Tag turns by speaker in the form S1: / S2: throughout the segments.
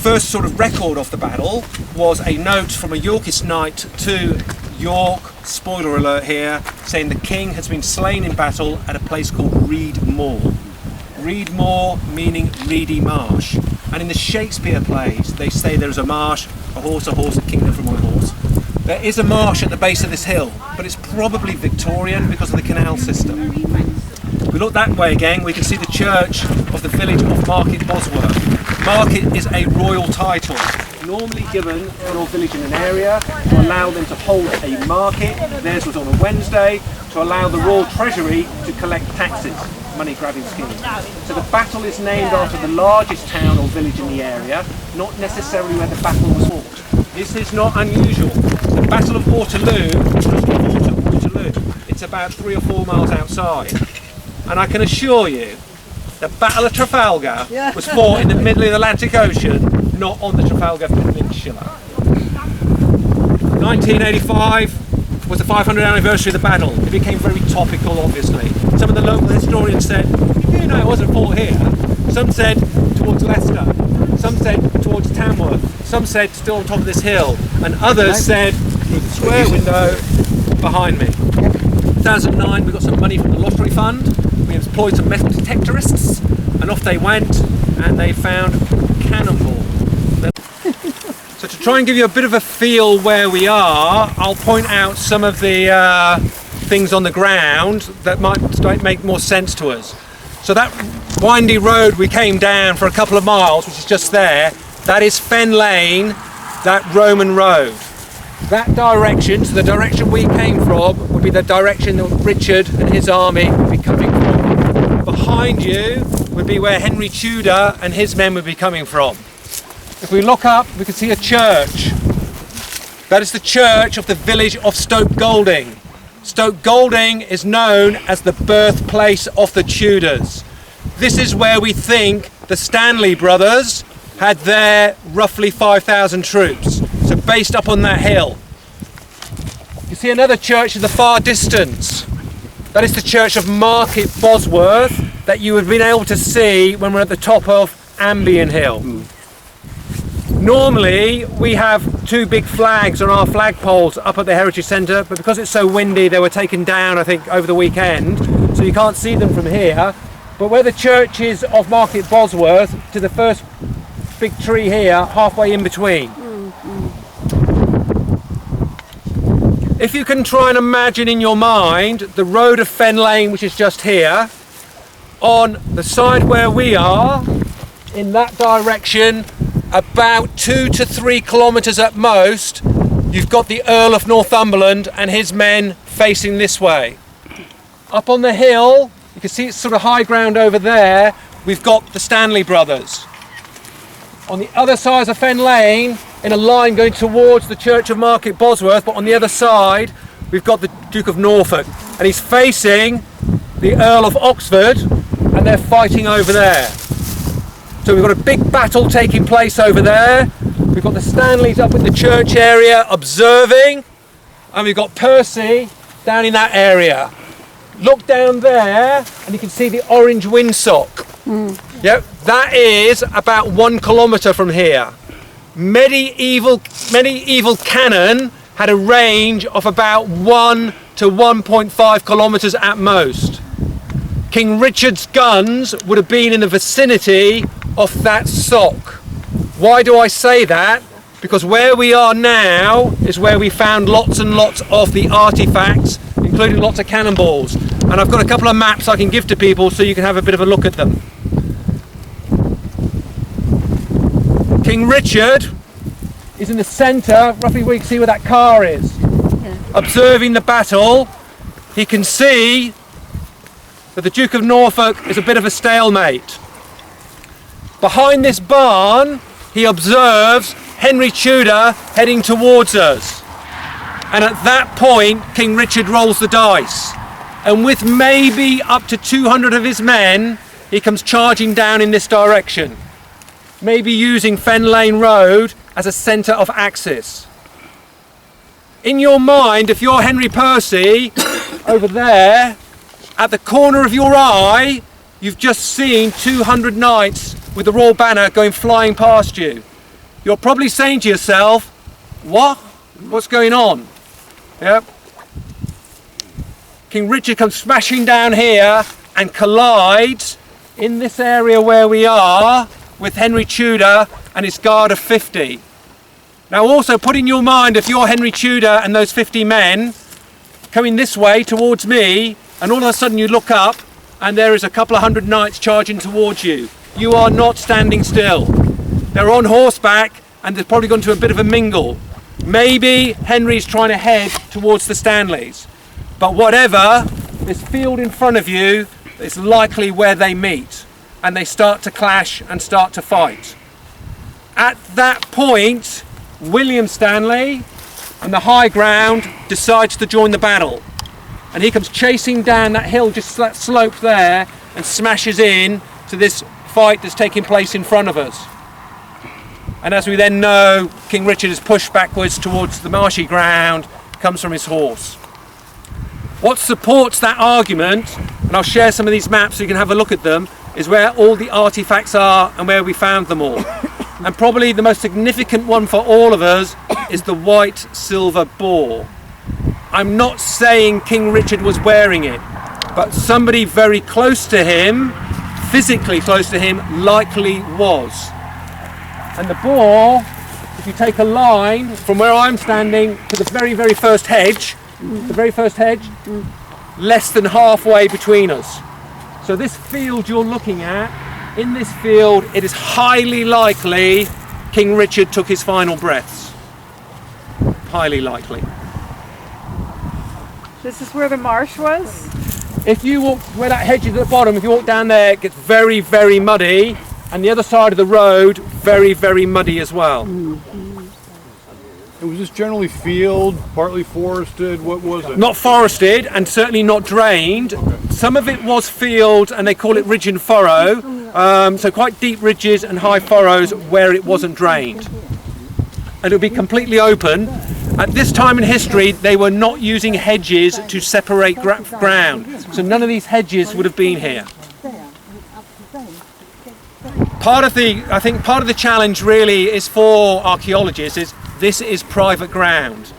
S1: first sort of record of the battle was a note from a Yorkist knight to York, spoiler alert here, saying the king has been slain in battle at a place called Reed Moor. Reed Moor meaning reedy marsh. And in the Shakespeare plays, they say there is a marsh, a horse, a kingdom from my horse. There is a marsh at the base of this hill, but it's probably Victorian because of the canal system. If we look that way again, we can see the church of the village of Market Bosworth. Market is a royal title, normally given to an old village in an area to allow them to hold a market. Theirs was on a Wednesday, to allow the royal treasury to collect taxes, money grabbing scheme. So the battle is named after the largest town or village in the area, not necessarily where the battle was fought. This is not unusual. The Battle of Waterloo was fought at Waterloo. It's about 3 or 4 miles outside. And I can assure you, the Battle of Trafalgar was fought in the middle of the Atlantic Ocean, not on the Trafalgar Peninsula. 1985 was the 500th anniversary of the battle. It became very topical, obviously. Some of the local historians said, you know, it wasn't fought here. Some said towards Leicester. Some said towards Tamworth. Some said still on top of this hill. And others said through the square window behind me. 2009, we got some money from the lottery fund. We employed some metal detectorists, and off they went, and they found cannonballs. So to try and give you a bit of a feel where we are, I'll point out some of the things on the ground that might make more sense to us. So that windy road we came down for a couple of miles, which is just there, that is Fen Lane, that Roman road. That direction, so the direction we came from, would be the direction that Richard and his army would be coming from. Behind you would be where Henry Tudor and his men would be coming from. If we look up, we can see a church. That is the church of the village of Stoke Golding. Stoke Golding is known as the birthplace of the Tudors. This is where we think the Stanley brothers had their roughly 5,000 troops. So based up on that hill. You see another church in the far distance. That is the church of Market Bosworth that you have been able to see when we're at the top of Ambion Hill. Normally we have 2 big flags on our flagpoles up at the Heritage Centre, but because it's so windy they were taken down, I think, over the weekend, so you can't see them from here. But where the church is of Market Bosworth to the first big tree here, halfway in between. If you can try and imagine in your mind the road of Fen Lane, which is just here, on the side where we are, in that direction, about 2 to 3 kilometres at most, you've got the Earl of Northumberland and his men facing this way. Up on the hill, you can see it's sort of high ground over there, we've got the Stanley brothers. On the other side of Fen Lane, in a line going towards the Church of Market Bosworth, but on the other side, we've got the Duke of Norfolk. And he's facing the Earl of Oxford, and they're fighting over there. So we've got a big battle taking place over there. We've got the Stanleys up in the church area observing, and we've got Percy down in that area. Look down there, and you can see the orange windsock. Yep, that is about 1 kilometre from here. Medieval cannon had a range of about 1 to 1.5 kilometres at most. King Richard's guns would have been in the vicinity of that sock. Why do I say that? Because where we are now is where we found lots and lots of the artefacts, including lots of cannonballs. And I've got a couple of maps I can give to people so you can have a bit of a look at them. King Richard is in the centre, roughly where you can see where that car is. Observing the battle, he can see that the Duke of Norfolk is a bit of a stalemate. Behind this barn, he observes Henry Tudor heading towards us. And at that point, King Richard rolls the dice. And with maybe up to 200 of his men, he comes charging down in this direction. Maybe using Fen Lane Road as a centre of axis. In your mind, if you're Henry Percy, over there, at the corner of your eye, you've just seen 200 knights with the royal banner going flying past you. you're probably saying to yourself, what? What's going on? Yep. King Richard comes smashing down here and collides in this area where we are with Henry Tudor and his guard of 50. Now also put in your mind, if you're Henry Tudor and those 50 men coming this way towards me, and all of a sudden you look up and there is a couple of hundred knights charging towards you. You are not standing still. They're on horseback and they're probably gone to a bit of a mingle. Maybe Henry's trying to head towards the Stanleys. But whatever, this field in front of you is likely where they meet and they start to clash and start to fight. At that point, William Stanley on the high ground decides to join the battle. And he comes chasing down that hill, just that slope there, and smashes in to this fight that's taking place in front of us. And as we then know, King Richard is pushed backwards towards the marshy ground, comes from his horse. What supports that argument, and I'll share some of these maps so you can have a look at them, is where all the artifacts are and where we found them all. And probably the most significant one for all of us is the white silver boar. I'm not saying King Richard was wearing it, but somebody very close to him, physically close to him, likely was. And the boar, if you take a line from where I'm standing to the very, very first hedge, less than halfway between us. So this field you're looking at, in this field, it is highly likely King Richard took his final breaths. Highly likely.
S2: This is where the marsh was?
S1: If you walk where that hedge is at the bottom, if you walk down there, it gets very, very muddy. And the other side of the road, very, very muddy as well.
S3: It was just generally field, partly forested. What was it?
S1: Not forested and certainly not drained. Okay. Some of it was field and they call it ridge and furrow. So quite deep ridges and high furrows where it wasn't drained. And it would be completely open. At this time in history, they were not using hedges to separate ground. So none of these hedges would have been here. Part of the challenge really is for archaeologists is this is private ground.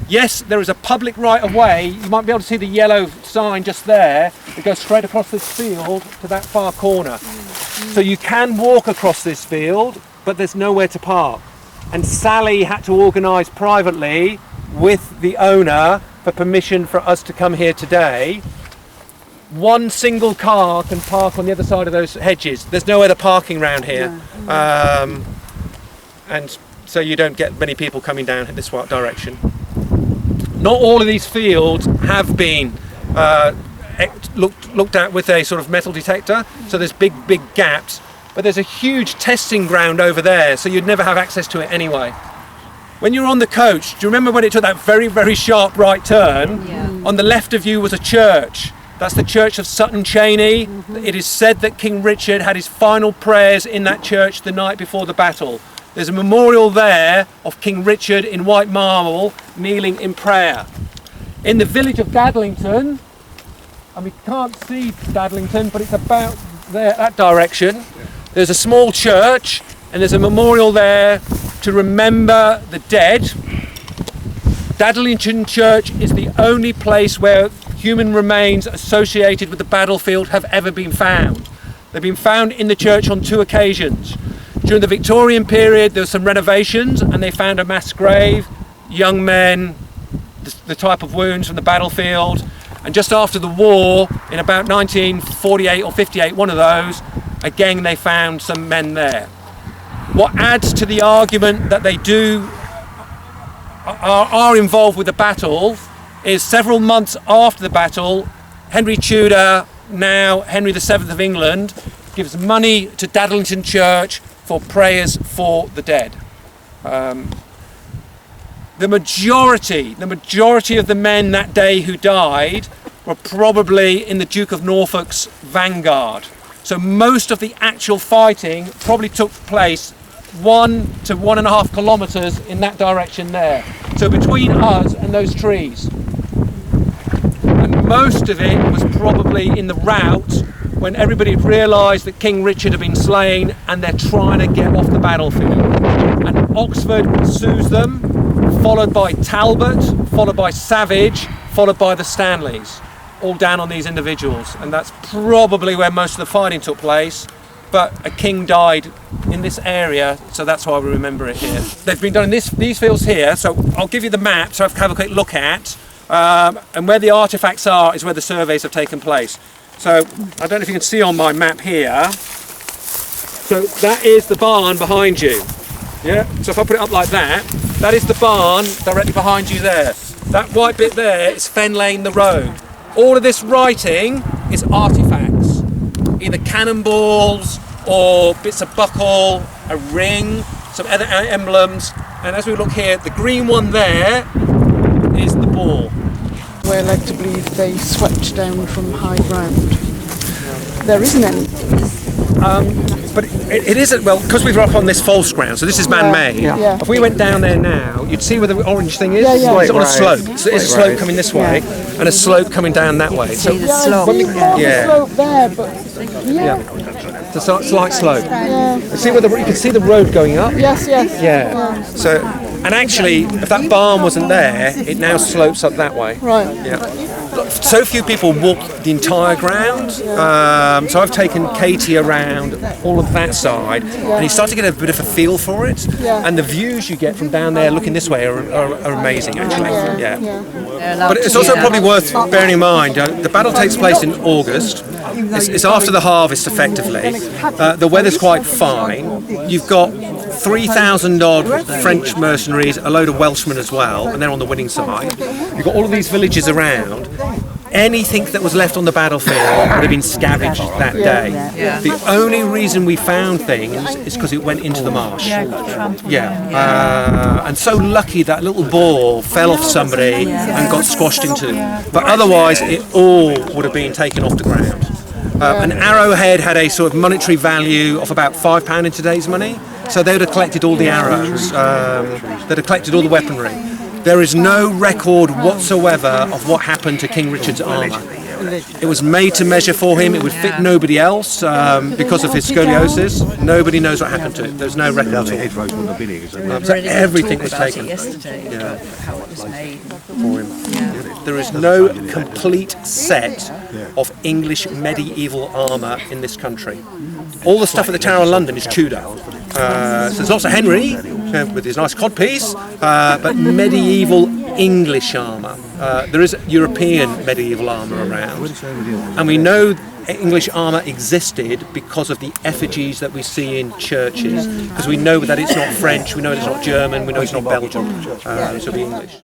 S1: Yes, there is a public right of way. You might be able to see the yellow sign just there. It goes straight across this field to that far corner. So you can walk across this field, but there's nowhere to park. And Sally had to organise privately with the owner for permission for us to come here today. One single car can park on the other side of those hedges. There's no other parking around here. And so you don't get many people coming down in this direction. Not all of these fields have been looked at with a sort of metal detector, so there's big gaps, but there's a huge testing ground over there, so you'd never have access to it anyway. When you're on the coach, do you remember when it took that very, very sharp right turn? Yeah. On the left of you was a church. That's the church of Sutton Cheney. Mm-hmm. It is said that King Richard had his final prayers in that church the night before the battle. There's a memorial there of King Richard in white marble kneeling in prayer. In the village of Dadlington, and we can't see Dadlington, but it's about there, that direction, there's a small church and there's a memorial there to remember the dead. Dadlington Church is the only place where human remains associated with the battlefield have ever been found. They've been found in the church on 2 occasions. During the Victorian period, there were some renovations and they found a mass grave, young men, the type of wounds from the battlefield. And just after the war, in about 1948 or 58, one of those, again they found some men there. What adds to the argument that they are involved with the battle is several months after the battle, Henry Tudor, now Henry VII of England, gives money to Dadlington Church for prayers for the dead. The majority of the men that day who died were probably in the Duke of Norfolk's vanguard. So most of the actual fighting probably took place 1 to 1.5 kilometres in that direction there. So between us and those trees. And most of it was probably in the rout when everybody realised that King Richard had been slain and they're trying to get off the battlefield. And Oxford pursues them, followed by Talbot, followed by Savage, followed by the Stanleys, all down on these individuals. And that's probably where most of the fighting took place. But a king died in this area, so that's why we remember it here. They've been done in these fields here, so I'll give you the map to have a quick look at. And where the artefacts are is where the surveys have taken place. So I don't know if you can see on my map here. So that is the barn behind you. Yeah. So if I put it up like that, that is the barn directly behind you there. That white bit there is Fen Lane, the road. All of this writing is artefacts, either cannonballs or bits of buckle, a ring, some other emblems. And as we look here, the green one there is the ball.
S4: We're led to believe they swept down from high ground. There isn't any.
S1: But it isn't, well, because we're up on this false ground, so this is man-made.
S4: Yeah.
S1: If we went down there now, you'd see where the orange thing is.
S4: Yeah.
S1: It's on a slope. So it's a slope coming this way and a slope coming down that way. So
S4: I see the slope there, but
S1: it's a slight slope.
S4: Yeah.
S1: You see where you can see the road going up.
S4: Yes.
S1: Yeah. So, and actually, if that barn wasn't there, it now slopes up that way.
S4: Right.
S1: Yeah. So few people walk the entire ground, so I've taken Katie around all of that side, and you start to get a bit of a feel for it.
S4: Yeah.
S1: And the views you get from down there looking this way are amazing, actually. Yeah. But it's also probably worth bearing in mind, the battle takes place in August. It's after the harvest, effectively. The weather's quite fine. You've got 3,000 odd French mercenaries, a load of Welshmen as well, and they're on the winning side. You've got all of these villages around. Anything that was left on the battlefield would have been scavenged that day. The only reason we found things is because it went into the marsh. And so lucky that little ball fell off somebody and got squashed into. But otherwise, it all would have been taken off the ground. An arrowhead had a sort of monetary value of about £5 in today's money. So they would have collected all the arrows, they'd have collected all the weaponry. There is no record whatsoever of what happened to King Richard's armour. It was made to measure for him, it would fit nobody else because of his scoliosis. Nobody knows what happened to it, there's no record at all. So everything was taken.
S5: How it was made
S1: For him. There is no complete set of English medieval armour in this country. All the stuff at the Tower of London is Tudor. So there's lots of Henry with his nice codpiece, but medieval English armour. There is European medieval armour around, and we know English armour existed because of the effigies that we see in churches, because we know that it's not French, we know it's not German, we know it's not Belgian, so it'll be English.